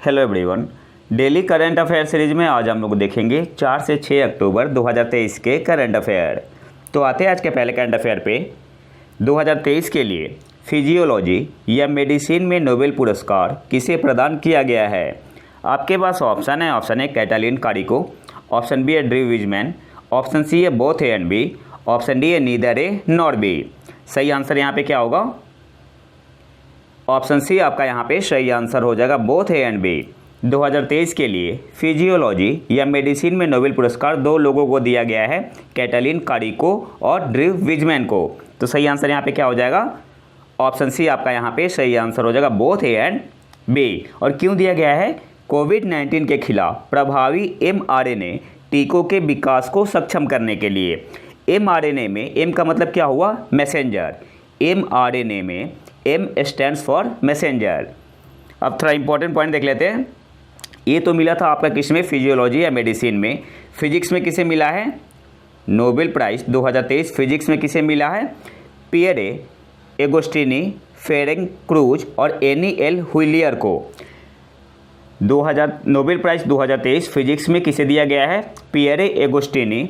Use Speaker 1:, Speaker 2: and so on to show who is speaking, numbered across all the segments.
Speaker 1: Hello everyone. Daily current affair series में आज हम लोग देखेंगे 4 से 6 अक्टूबर 2023 के करंट अफेयर। तो आते हैं आज के पहले करंट अफेयर पे। 2023 के लिए फिजियोलॉजी या मेडिसिन में नोबेल पुरस्कार किसे प्रदान किया गया है? आपके पास ऑप्शन है। Option A Katalin Kariko, option B है ड्रू विजमैन, ऑप्शन सी है both A and B, option D है नीदर ए नॉर बी। सही आंसर यहाँ पे क्या होगा? ऑप्शन सी आपका यहाँ पे सही आंसर हो जाएगा, बोथ ए एंड बी। 2023 के लिए फिजियोलॉजी या मेडिसिन में नोबेल पुरस्कार दो लोगों को दिया गया है, कैटालिन कारिको और ड्रू विजमैन को। तो सही आंसर यहाँ पे क्या हो जाएगा? ऑप्शन सी आपका यहाँ पे सही आंसर हो जाएगा, बोथ ए एंड बी। और क्यों दिया गया है? कोविड-19 के खिलाफ प्रभावी mRNA टीकों के विकास को सक्षम करने के लिए। mRNA में m का मतलब क्या हुआ? मैसेंजर। mRNA में M स्टैंड्स फॉर मैसेंजर। अब थोड़ा इंपॉर्टेंट पॉइंट देख लेते हैं। ये तो मिला था आपका किस में? फिजियोलॉजी या मेडिसिन में। फिजिक्स में किसे मिला है? नोबेल प्राइज़ 2023 फिजिक्स में किसे मिला है? पियरे एगोस्टिनी, फेरेंग क्रूज और एनी एल हुइलियर को। नोबेल प्राइज़ 2023 फिजिक्स में किसे दिया गया है? पियरे एगोस्टिनी,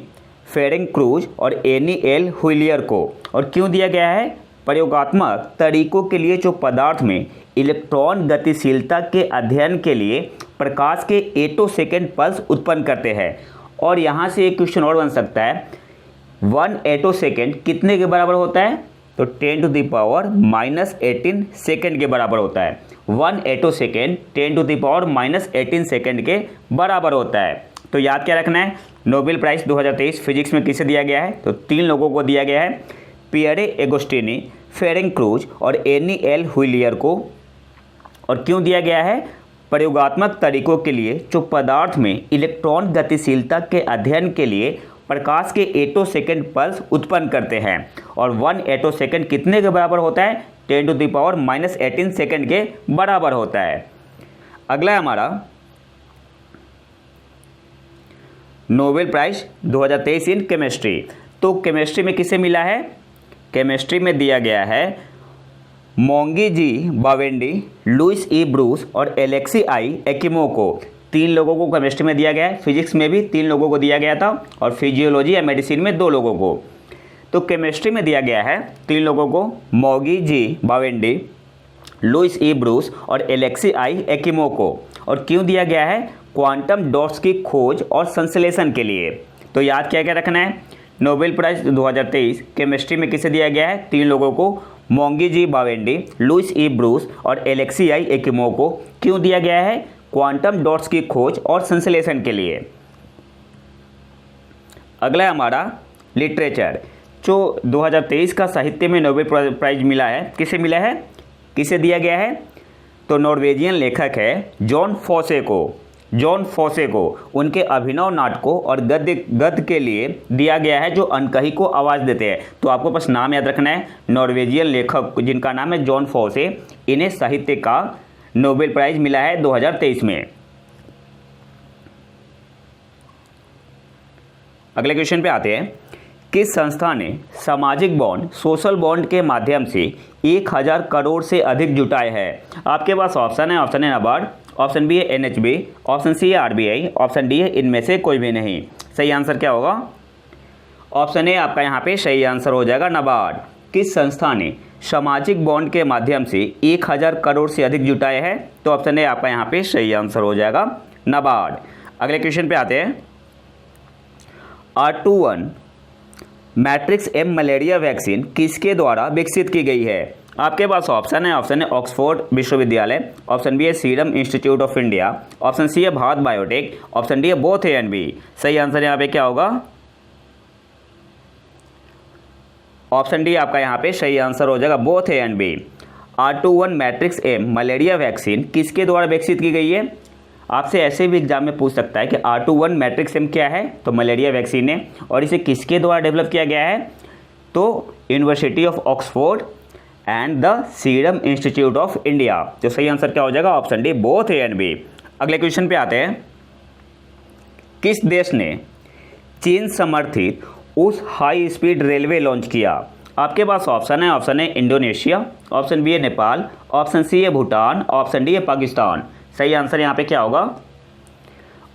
Speaker 1: फेरेंग क्रूज और एनी एल हुइलियर को। और क्यों दिया गया है? प्रयोगात्मक तरीकों के लिए जो पदार्थ में इलेक्ट्रॉन गतिशीलता के अध्ययन के लिए प्रकाश के एटोसेकेंड पल्स उत्पन्न करते हैं। और यहाँ से एक क्वेश्चन और बन सकता है, 1 एटोसेकेंड कितने के बराबर होता है? तो 10⁻⁻18 सेकेंड के बराबर होता है। 1 एटोसेकेंड 10⁻⁻18 सेकेंड के बराबर होता है। तो याद क्या रखना है? नोबेल प्राइज़ 2023 फिजिक्स में किसे दिया गया है? तो 3 लोगों को दिया गया है, पियरे एगोस्टिनी, फेरेंग क्रूज और एनी एल हुइलियर को। और क्यों दिया गया है? प्रयोगात्मक तरीकों के लिए जो पदार्थ में इलेक्ट्रॉन गतिशीलता के अध्ययन के लिए प्रकाश के एटोसेकेंड पल्स उत्पन्न करते हैं। और 1 एटोसेकेंड कितने के बराबर होता है? 10⁻⁻18 सेकेंड के बराबर होता है। अगला है हमारा नोबेल प्राइज़ 2023 इन केमिस्ट्री। तो केमिस्ट्री में किसे मिला है? केमिस्ट्री में दिया गया है मोंगी जी बावेंडी, लुइस ई ब्रूस और एलेक्सी आई एकिमो को। 3 लोगों को केमिस्ट्री में दिया गया है। फिजिक्स में भी 3 लोगों को दिया गया था और फिजियोलॉजी या मेडिसिन में 2 लोगों को। तो केमिस्ट्री में दिया गया है 3 लोगों को, मोंगी जी बावेंडी, लुइस ई ब्रूस और एलेक्सी आई एकिमो को। और क्यों दिया गया है? क्वांटम डॉट्स की खोज और संश्लेषण के लिए। तो याद क्या क्या रखना है? नोबेल प्राइज़ 2023 केमिस्ट्री में किसे दिया गया है? 3 लोगों को, मोंगी जी बावेंडी, लुइस ई ब्रूस और एलेक्सी आई एकिमो को। क्यों दिया गया है? क्वांटम डॉट्स की खोज और संश्लेषण के लिए। अगला है हमारा लिटरेचर। जो 2023 का साहित्य में नोबेल प्राइज़ मिला है, किसे मिला है? किसे दिया गया है? तो नॉर्वेजियन लेखक है जॉन फॉसे को। जॉन फॉसे को उनके अभिनव नाटकों और गद्य के लिए दिया गया है, जो अनकही को आवाज़ देते हैं। तो आपको बस नाम याद रखना है, नॉर्वेजियन लेखक जिनका नाम है जॉन फॉसे, इन्हें साहित्य का नोबेल प्राइज़ मिला है 2023 में। अगले क्वेश्चन पे आते हैं। किस संस्था ने सामाजिक बॉन्ड, सोशल बॉन्ड के माध्यम से 1000 करोड़ से अधिक जुटाए हैं? आपके पास ऑप्शन है। ऑप्शन है नाबार्ड, ऑप्शन बी है NHB, ऑप्शन सी है RBI, ऑप्शन डी है इनमें से कोई भी नहीं। सही आंसर क्या होगा? ऑप्शन ए आपका यहाँ पे सही आंसर हो जाएगा, नाबार्ड। किस संस्था ने सामाजिक बॉन्ड के माध्यम से 1000 करोड़ से अधिक जुटाए हैं? तो ऑप्शन ए आपका यहाँ पे सही आंसर हो जाएगा, नाबार्ड। अगले क्वेश्चन पे आते हैं। R21 matrix M malaria vaccine किसके द्वारा विकसित की गई है? आपके पास ऑप्शन है। ऑप्शन है ऑक्सफोर्ड विश्वविद्यालय, ऑप्शन बी है Serum Institute of India, option C है भारत बायोटेक, ऑप्शन डी है बोथ ए एंड बी। सही आंसर यहाँ पे क्या होगा? ऑप्शन डी आपका यहाँ पे सही आंसर हो जाएगा, both A and B. R21 matrix M malaria vaccine किसके द्वारा विकसित की गई है? आपसे ऐसे भी एग्जाम में पूछ सकता है कि R21 मैट्रिक्स M क्या है? तो मलेरिया वैक्सीन है। और इसे किसके द्वारा डेवलप किया गया है? तो university of Oxford and the Serum Institute of India. तो सही आंसर क्या हो जाएगा? Option D, both A and B. अगले क्वेश्चन पे आते हैं। किस देश ने चीन समर्थित उस हाई स्पीड रेलवे लॉन्च किया? आपके पास ऑप्शन है इंडोनेशिया, ऑप्शन बी है नेपाल, ऑप्शन सी है भूटान, ऑप्शन डी है पाकिस्तान। सही आंसर यहाँ पे क्या होगा?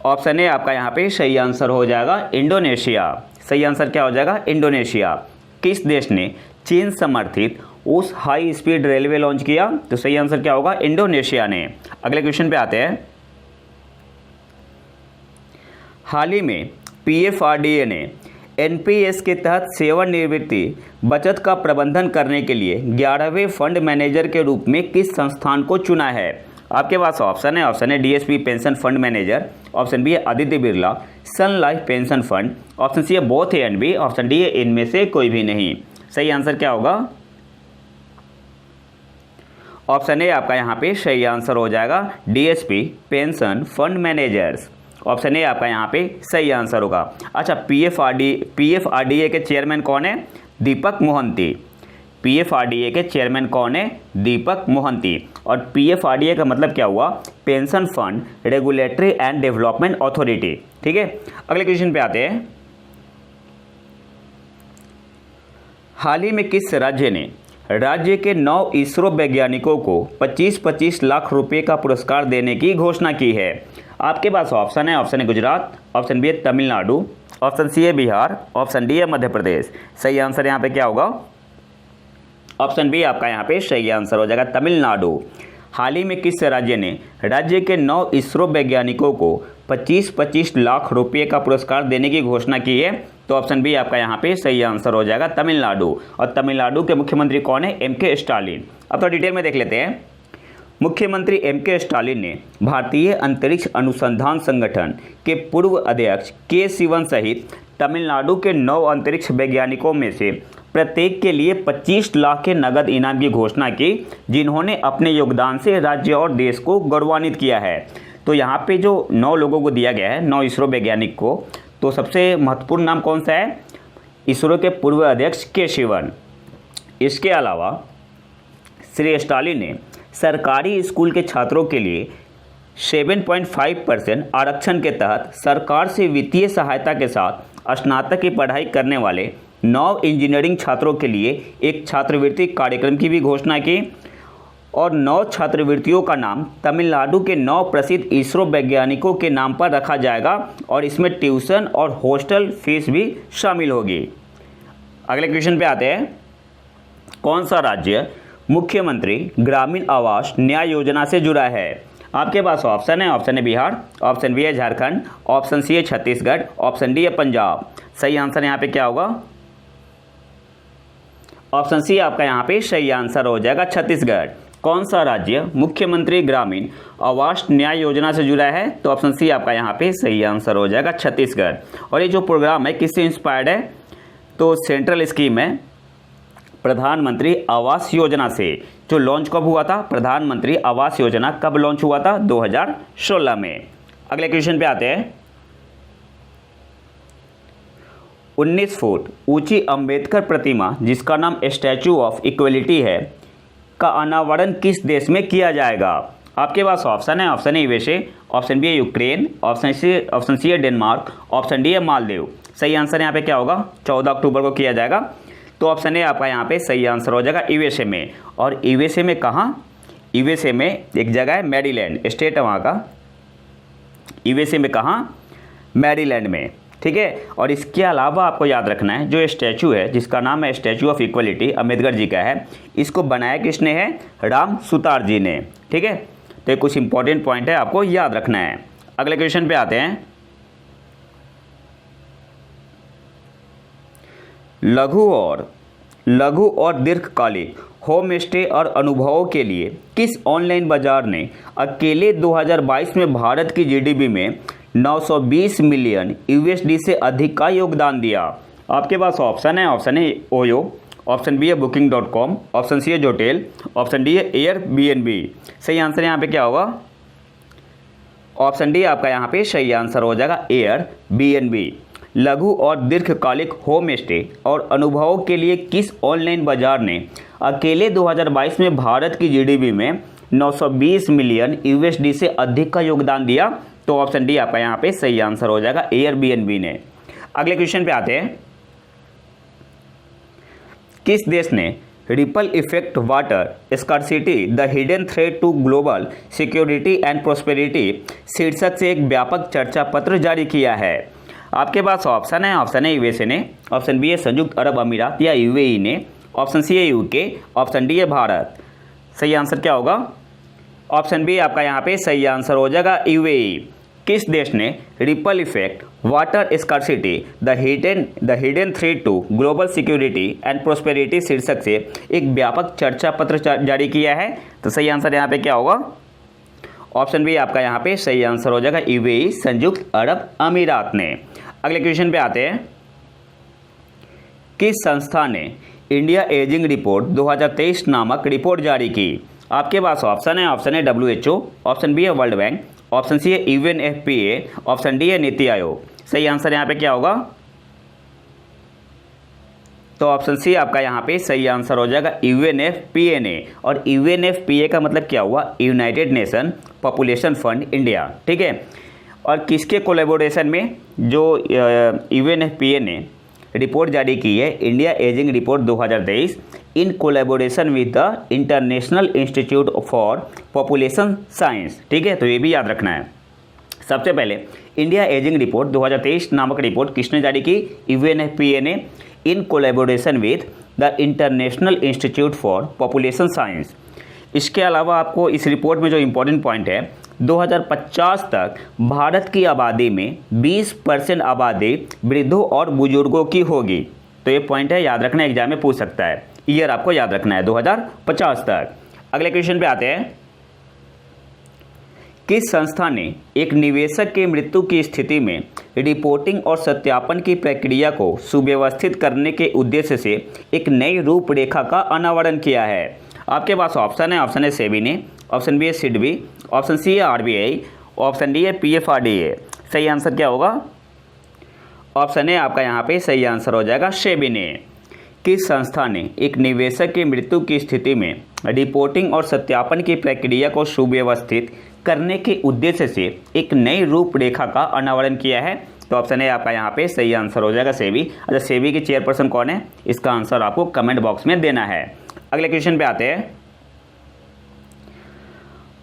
Speaker 1: ऑप्शन ए आपका यहाँ पे सही आंसर हो जाएगा इंडोनेशिया। सही आंसर क्या हो जाएगा? इंडोनेशिया। किस देश ने चीन समर्थित उस हाई स्पीड रेलवे लॉन्च किया? तो सही आंसर क्या होगा? इंडोनेशिया ने। अगले क्वेश्चन पे आते हैं। हाल ही में पीएफआरडीए ने एनपीएस के तहत सेवानिवृत्ति बचत का प्रबंधन करने के लिए 11वें फंड मैनेजर के रूप में किस संस्थान को चुना है? आपके पास ऑप्शन है DSP pension fund manager, option B है Aditya Birla sun life pension fund, option C है both A and B, option D है इनमें से कोई भी नहीं। सही आंसर क्या होगा? ऑप्शन ए आपका यहाँ पे सही आंसर हो जाएगा DSP pension fund managers. Option A आपका यहाँ पे सही आंसर होगा। अच्छा, पीएफआरडीए के चेयरमैन कौन है? दीपक मोहंती। पीएफआरडीए के चेयरमैन कौन है? दीपक मोहंती। और पीएफआरडीए का मतलब क्या हुआ? Pension fund regulatory and development authority. ठीक है, अगले क्वेश्चन पे आते हैं। हाल ही में किस राज्य ने राज्य के 9 इसरो वैज्ञानिकों को 25-25 लाख रुपए का पुरस्कार देने की घोषणा की है? आपके पास ऑप्शन है गुजरात, ऑप्शन बी है तमिलनाडु, ऑप्शन सी है बिहार, ऑप्शन डी है मध्य प्रदेश। सही आंसर यहाँ पे क्या होगा? ऑप्शन बी आपका यहाँ पे सही आंसर हो जाएगा तमिलनाडु। हाल ही में किस राज्य ने राज्य के 9 इसरो वैज्ञानिकों को 25-25 लाख रुपए का पुरस्कार देने की घोषणा की है? तो ऑप्शन बी आपका यहाँ पे सही आंसर हो जाएगा तमिलनाडु। और तमिलनाडु के मुख्यमंत्री कौन है? एम.के. स्टालिन। अब तो डिटेल में देख लेते हैं। मुख्यमंत्री एम.के. स्टालिन ने भारतीय अंतरिक्ष अनुसंधान संगठन के पूर्व अध्यक्ष के सिवन सहित तमिलनाडु के 9 अंतरिक्ष वैज्ञानिकों में से प्रत्येक के लिए 25 लाख के नगद इनाम की घोषणा की, जिन्होंने अपने योगदान से राज्य और देश को गौरवान्वित किया है। तो यहाँ पे जो 9 लोगों को दिया गया है, 9 इसरो वैज्ञानिक को, तो सबसे महत्वपूर्ण नाम कौन सा है? इसरो के पूर्व अध्यक्ष के सिवन। इसके अलावा श्री स्टालिन ने सरकारी स्कूल के छात्रों के लिए 7.5% आरक्षण के तहत सरकार से वित्तीय सहायता के साथ स्नातक की पढ़ाई करने वाले 9 इंजीनियरिंग छात्रों के लिए एक छात्रवृत्ति कार्यक्रम की भी घोषणा की। और 9 छात्रवृत्तियों का नाम तमिलनाडु के 9 प्रसिद्ध इसरो वैज्ञानिकों के नाम पर रखा जाएगा और इसमें ट्यूशन और हॉस्टल फीस भी शामिल होगी। अगले क्वेश्चन पे आते हैं। कौन सा राज्य मुख्यमंत्री ग्रामीण आवास न्याय योजना से जुड़ा है? आपके पास ऑप्शन है बिहार, ऑप्शन बी है झारखंड, ऑप्शन सी है छत्तीसगढ़, ऑप्शन डी है पंजाब। सही आंसर यहाँ पे क्या होगा? ऑप्शन सी आपका यहाँ पे सही आंसर हो जाएगा छत्तीसगढ़। कौन सा राज्य मुख्यमंत्री ग्रामीण आवास न्याय योजना से जुड़ा है? तो ऑप्शन सी आपका यहाँ पे सही आंसर हो जाएगा छत्तीसगढ़। और ये जो प्रोग्राम है किससे इंस्पायर्ड है? तो सेंट्रल स्कीम है प्रधानमंत्री आवास योजना से। जो लॉन्च कब हुआ था? प्रधानमंत्री आवास योजना कब लॉन्च हुआ था? 2016 में। अगले क्वेश्चन पे आते हैं। 19 फुट ऊंची अंबेडकर प्रतिमा, जिसका नाम स्टैचू ऑफ इक्वलिटी है, का अनावरण किस देश में किया जाएगा? आपके पास ऑप्शन है यूएसए, ऑप्शन बी है यूक्रेन, ऑप्शन सी है डेनमार्क, ऑप्शन डी है मालदीव। सही आंसर यहाँ पे क्या होगा? 14 अक्टूबर को किया जाएगा। तो ऑप्शन ए आपका यहाँ पे सही आंसर हो जाएगा यूएसए में। और यूएसए में कहाँ? यूएसए में एक जगह है मैरीलैंड, स्टेट है वहाँ का। यूएसए में कहाँ? मैरीलैंड में। ठीक है, और इसके अलावा आपको याद रखना है जो स्टैचू है जिसका नाम है statue of equality, Ambedkar ji का है, इसको बनाया किसने है? राम सुतार जी ने। ठीक है, तो ये कुछ इंपॉर्टेंट पॉइंट है आपको याद रखना है। अगले क्वेश्चन पे आते हैं। लघु और दीर्घकालिक होम स्टे और अनुभवों के लिए किस ऑनलाइन बाजार ने अकेले 2022 में भारत की जीडीपी में 920 मिलियन यूएसडी से अधिक का योगदान दिया? आपके पास ऑप्शन है ओयो, ऑप्शन बी है booking.com, ऑप्शन सी है जोटेल, ऑप्शन डी है एयरबीएनबी। सही आंसर यहाँ पे क्या होगा? ऑप्शन डी आपका यहाँ पे सही आंसर हो जाएगा एयरबीएनबी। लघु और दीर्घकालिक होम स्टे और अनुभवों के लिए किस ऑनलाइन बाजार ने अकेले 2022 में भारत की जीडीपी में 920 मिलियन यूएसडी से अधिक का योगदान दिया? तो ऑप्शन डी आपका यहाँ पे सही आंसर हो जाएगा एयरबीएनबी ने। अगले क्वेश्चन पे आते हैं। किस देश ने ripple effect water scarcity the hidden threat to global security and prosperity शीर्षक से एक व्यापक चर्चा पत्र जारी किया है? आपके पास ऑप्शन है यूएसए ने, ऑप्शन बी है संयुक्त अरब अमीरात या यूएई ने, ऑप्शन सी है यूके, ऑप्शन डी है भारत। सही आंसर क्या होगा? ऑप्शन बी आपका यहाँ पे सही आंसर हो जाएगा यूएई। किस देश ने ripple effect water scarcity the hidden threat to global security and prosperity शीर्षक से एक व्यापक चर्चा पत्र जारी किया है? तो सही आंसर यहाँ पे क्या होगा? ऑप्शन बी आपका यहाँ पे सही आंसर हो जाएगा यूएई, संयुक्त अरब अमीरात ने। अगले क्वेश्चन पे आते हैं। किस संस्था ने इंडिया एजिंग रिपोर्ट 2023 नामक रिपोर्ट जारी की? आपके पास ऑप्शन है WHO, ऑप्शन बी है वर्ल्ड बैंक, ऑप्शन सी है UNFPA, ऑप्शन डी है नीति आयोग। सही आंसर यहाँ पे क्या होगा? तो ऑप्शन सी आपका यहाँ पे सही आंसर हो जाएगा UNFPA ने। और UNFPA का मतलब क्या हुआ? United nation population fund India, ठीक है। और किसके कोलैबोरेशन में जो UNFPA ने रिपोर्ट जारी की है, India ageing report 2023, in collaboration with the international institute for population science, ठीक है। तो ये भी याद रखना है। सबसे पहले इंडिया एजिंग रिपोर्ट 2023 नामक रिपोर्ट किसने जारी की? UNFPA ने, in collaboration with the international institute for population science. इसके अलावा आपको इस रिपोर्ट में जो इम्पोर्टेंट पॉइंट है, 2050 तक भारत की आबादी में 20% आबादी वृद्धों और बुजुर्गों की होगी। तो ये पॉइंट है, याद रखना, एग्जाम में पूछ सकता है। ईयर आपको याद रखना है 2050 तक। अगले क्वेश्चन पे आते हैं। किस संस्था ने एक निवेशक के मृत्यु की स्थिति में रिपोर्टिंग और सत्यापन की प्रक्रिया को सुव्यवस्थित करने के उद्देश्य से एक नई रूपरेखा का अनावरण किया है? आपके पास ऑप्शन है सेबी ने, ऑप्शन बी है सिडबी, ऑप्शन सी है RBI, ऑप्शन डी है PFRDA। सही आंसर क्या होगा? ऑप्शन है आपका यहाँ पे सही आंसर हो जाएगा सेबी ने। किस संस्था ने एक निवेशक की मृत्यु की स्थिति में रिपोर्टिंग और सत्यापन की प्रक्रिया को सुव्यवस्थित करने के उद्देश्य से एक नई रूपरेखा का अनावरण किया है? तो ऑप्शन है आपका यहाँ पे सही आंसर हो जाएगा सेबी। अच्छा, सेबी की चेयरपर्सन कौन है? इसका आंसर आपको कमेंट बॉक्स में देना है। अगले क्वेश्चन पे आते हैं।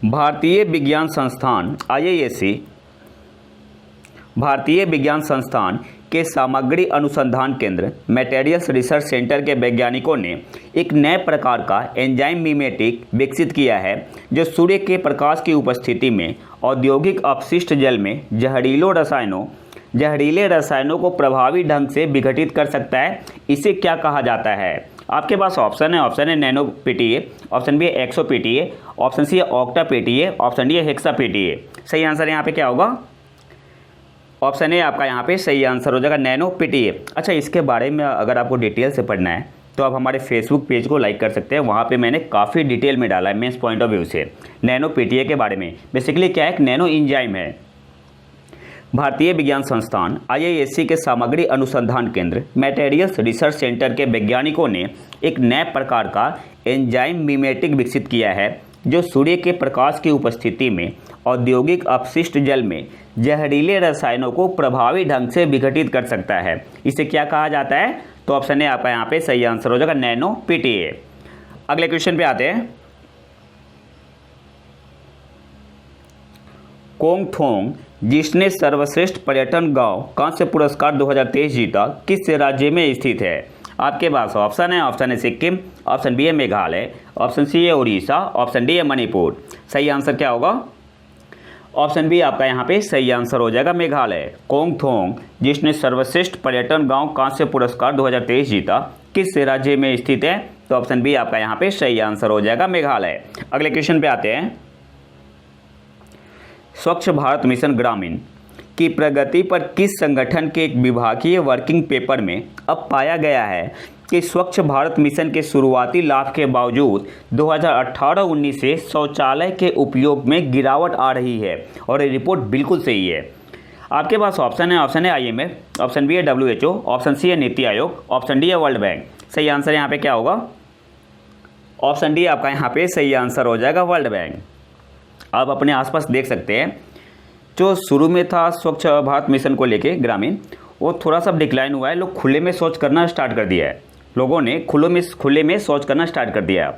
Speaker 1: भारतीय विज्ञान संस्थान IISc, भारतीय विज्ञान संस्थान के सामग्री अनुसंधान केंद्र मटेरियल्स रिसर्च सेंटर के वैज्ञानिकों ने एक नए प्रकार का एंजाइम मिमेटिक विकसित किया है जो सूर्य के प्रकाश की उपस्थिति में औद्योगिक अपशिष्ट जल में जहरीले रसायनों को प्रभावी ढंग से विघटित कर सकता है। इसे क्या कहा जाता है? आपके पास ऑप्शन है नैनो PTA, ऑप्शन बी है एक्सो PTA, ऑप्शन सी है ऑक्टा PTA, ऑप्शन डी है हेक्सा PTA। सही आंसर यहाँ पे क्या होगा? ऑप्शन ए आपका यहाँ पे सही आंसर हो जाएगा नैनो PTA। अच्छा, इसके बारे में अगर आपको डिटेल से पढ़ना है तो आप हमारे फेसबुक पेज को लाइक कर सकते हैं। वहाँ पे मैंने काफ़ी डिटेल में डाला है मेंस पॉइंट ऑफ व्यू से नैनो PTA के बारे में। बेसिकली क्या है, एक नैनो एंजाइम है। भारतीय विज्ञान संस्थान IISc के सामग्री अनुसंधान केंद्र मटेरियल्स रिसर्च सेंटर के वैज्ञानिकों ने एक नए प्रकार का एंजाइम मिमेटिक विकसित किया है जो सूर्य के प्रकाश की उपस्थिति में औद्योगिक अपशिष्ट जल में जहरीले रसायनों को प्रभावी ढंग से विघटित कर सकता है। इसे क्या कहा जाता है? तो ऑप्शन है आपका यहाँ पे सही आंसर हो जाएगा नैनो PTA। अगले क्वेश्चन पे आते हैं। कोंगथोंग, जिसने सर्वश्रेष्ठ पर्यटन गांव कांस्य पुरस्कार 2023 जीता, किस राज्य में स्थित है? आपके पास ऑप्शन है सिक्किम, ऑप्शन बी है मेघालय, ऑप्शन सी है उड़ीसा, ऑप्शन डी है मणिपुर। सही आंसर क्या होगा? ऑप्शन बी आपका यहाँ पे सही आंसर हो जाएगा मेघालय। कोंगथोंग, जिसने सर्वश्रेष्ठ पर्यटन गांव कांस्य पुरस्कार 2023 जीता, किस राज्य में स्थित है? तो ऑप्शन बी आपका यहाँ पे सही आंसर हो जाएगा मेघालय। अगले क्वेश्चन पे आते हैं। स्वच्छ भारत मिशन ग्रामीण की प्रगति पर किस संगठन के एक विभागीय वर्किंग पेपर में अब पाया गया है कि स्वच्छ भारत मिशन के शुरुआती लाभ के बावजूद 2018-19 से शौचालय के उपयोग में गिरावट आ रही है? और ये रिपोर्ट बिल्कुल सही है। आपके पास ऑप्शन है IMF, ऑप्शन बी है WHO, ऑप्शन सी है नीति आयोग, ऑप्शन डी है वर्ल्ड बैंक। सही आंसर यहाँ पे क्या होगा? ऑप्शन डी आपका यहाँ पे सही आंसर हो जाएगा वर्ल्ड बैंक। आप अपने आसपास देख सकते हैं, जो शुरू में था स्वच्छ भारत मिशन को लेके ग्रामीण, वो थोड़ा सा डिक्लाइन हुआ है। लोग खुले में शौच करना स्टार्ट कर दिया है। लोगों ने खुले में शौच करना स्टार्ट कर दिया।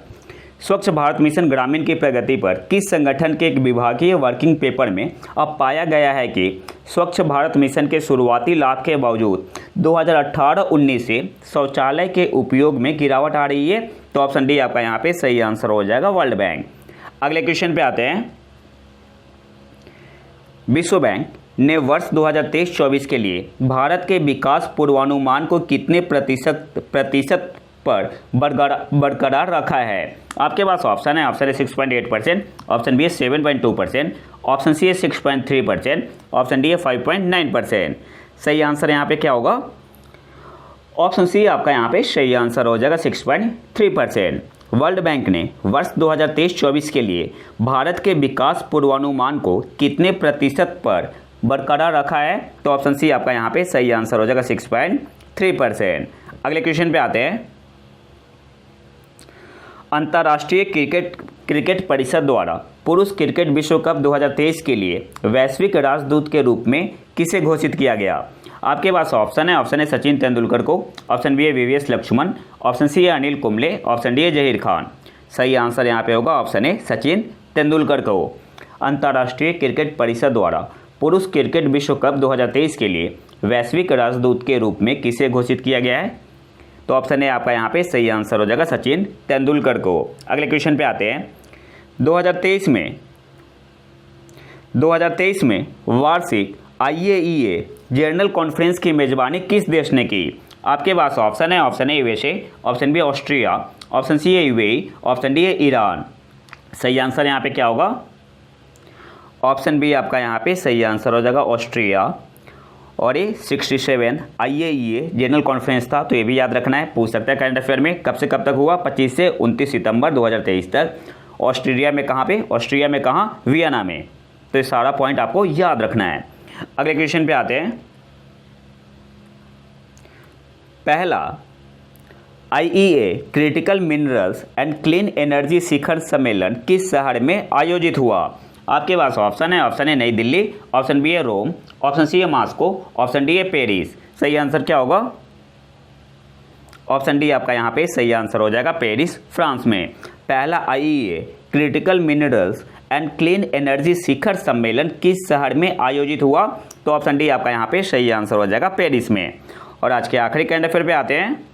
Speaker 1: स्वच्छ भारत मिशन ग्रामीण की प्रगति पर किस संगठन के एक विभागीय वर्किंग पेपर में अब पाया गया है कि स्वच्छ भारत मिशन के शुरुआती लाभ के बावजूद 2018-19 से शौचालय के उपयोग में गिरावट आ रही है? तो ऑप्शन डी आपका यहाँ पे सही आंसर हो जाएगा, वर्ल्ड बैंक। अगले क्वेश्चन पे आते हैं। विश्व बैंक ने वर्ष 2023-24 के लिए भारत के विकास पूर्वानुमान को कितने प्रतिशत पर बरकरार रखा है? आपके पास ऑप्शन है 6.8%, ऑप्शन बी है 7.2%, ऑप्शन सी है 6.3%, ऑप्शन डी है 5.9%। सही आंसर यहाँ पे क्या होगा? ऑप्शन सी आपका यहाँ पे सही आंसर हो जाएगा 6.3%। वर्ल्ड बैंक ने वर्ष 2023-24 के लिए भारत के विकास पूर्वानुमान को कितने प्रतिशत पर बरकरार रखा है? तो ऑप्शन सी आपका यहाँ पे सही आंसर हो जाएगा 6.3%। अगले क्वेश्चन पे आते हैं। अंतर्राष्ट्रीय क्रिकेट परिषद द्वारा पुरुष क्रिकेट विश्व कप 2023 के लिए वैश्विक राजदूत के रूप में किसे घोषित किया गया? आपके पास ऑप्शन है सचिन तेंदुलकर को, ऑप्शन बी है वीवीएस लक्ष्मण, ऑप्शन सी है अनिल कुंबले, ऑप्शन डी है जहीर खान। सही आंसर यहाँ पे होगा ऑप्शन ए सचिन तेंदुलकर को। अंतर्राष्ट्रीय क्रिकेट परिषद द्वारा पुरुष क्रिकेट विश्व कप 2023 के लिए वैश्विक राजदूत के रूप में किसे घोषित किया गया है? तो ऑप्शन ए आपका यहाँ पे सही आंसर हो जाएगा सचिन तेंदुलकर को। अगले क्वेश्चन पे आते हैं। 2023 में वार्षिक IAEA जनरल कॉन्फ्रेंस की मेजबानी किस देश ने की? आपके पास ऑप्शन है USA, option B Austria, option C है यूएई, ऑप्शन डी है ईरान। सही आंसर यहाँ पे क्या होगा? ऑप्शन बी आपका यहाँ पे सही आंसर हो जाएगा ऑस्ट्रिया। और ये 67 IAEA जनरल कॉन्फ्रेंस था, तो ये भी याद रखना है, पूछ सकता है करंट अफेयर में। कब से कब तक हुआ? 25 से 29 सितंबर 2023 तक। ऑस्ट्रेलिया में कहाँ पे? ऑस्ट्रिया में कहाँ? वियना में। तो ये सारा पॉइंट आपको याद रखना है। अगले क्वेश्चन पे आते हैं। पहला IEA critical minerals and clean energy शिखर सम्मेलन किस शहर में आयोजित हुआ? आपके पास ऑप्शन है नई दिल्ली, ऑप्शन बी है रोम, ऑप्शन सी है मॉस्को, ऑप्शन डी है पेरिस। सही आंसर क्या होगा? ऑप्शन डी आपका यहाँ पे सही आंसर हो जाएगा पेरिस, फ्रांस में। पहला IEA critical minerals and clean energy शिखर सम्मेलन किस शहर में आयोजित हुआ? तो ऑप्शन डी आपका यहाँ पे सही आंसर हो जाएगा पेरिस में। और आज के आखिरी करंट अफेयर पे आते हैं।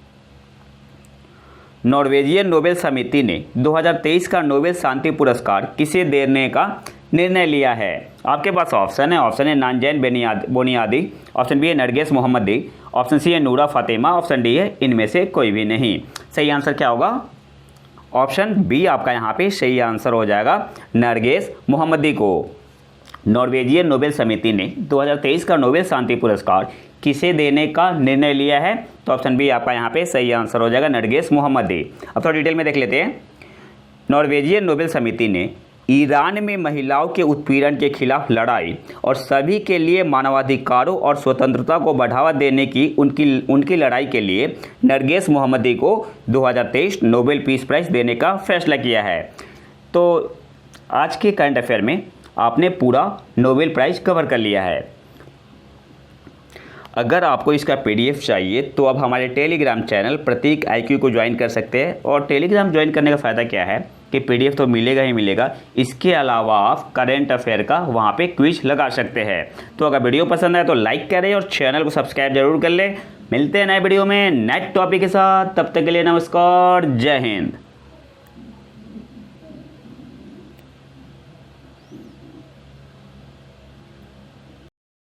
Speaker 1: नॉर्वेजियन नोबेल समिति ने 2023 का नोबेल शांति पुरस्कार किसे देने का निर्णय लिया है? आपके पास ऑप्शन है नांजैन बोनियादी, ऑप्शन बी है नरगिस मोहम्मदी, ऑप्शन सी है नूरा फातिमा, ऑप्शन डी है इनमें से कोई भी नहीं। सही आंसर क्या होगा? ऑप्शन बी आपका यहाँ पे सही आंसर हो जाएगा नरगिस मोहम्मदी को। नॉर्वेजियन नोबेल समिति ने 2023 का नोबेल शांति पुरस्कार किसे देने का निर्णय लिया है? तो ऑप्शन बी आपका यहाँ पे सही आंसर हो जाएगा नरगिस मोहम्मदी। अब थोड़ा डिटेल में देख लेते हैं। नॉर्वेजियन नोबेल समिति ने ईरान में महिलाओं के उत्पीड़न के खिलाफ लड़ाई और सभी के लिए मानवाधिकारों और स्वतंत्रता को बढ़ावा देने की उनकी लड़ाई के लिए नरगिस मोहम्मदी को 2023 नोबेल पीस प्राइज़ देने का फैसला किया है। तो आज के करंट अफेयर में आपने पूरा नोबेल प्राइज़ कवर कर लिया है। अगर आपको इसका PDF चाहिए तो आप हमारे टेलीग्राम चैनल प्रतीक IQ को ज्वाइन कर सकते हैं। और टेलीग्राम ज्वाइन करने का फ़ायदा क्या है कि PDF तो मिलेगा ही मिलेगा, इसके अलावा आप करंट अफेयर का वहाँ पे क्विज लगा सकते हैं। तो अगर वीडियो पसंद आए तो लाइक करें और चैनल को सब्सक्राइब जरूर कर लें। मिलते हैं नए वीडियो में नए टॉपिक के साथ, तब तक के लिए नमस्कार, जय हिंद।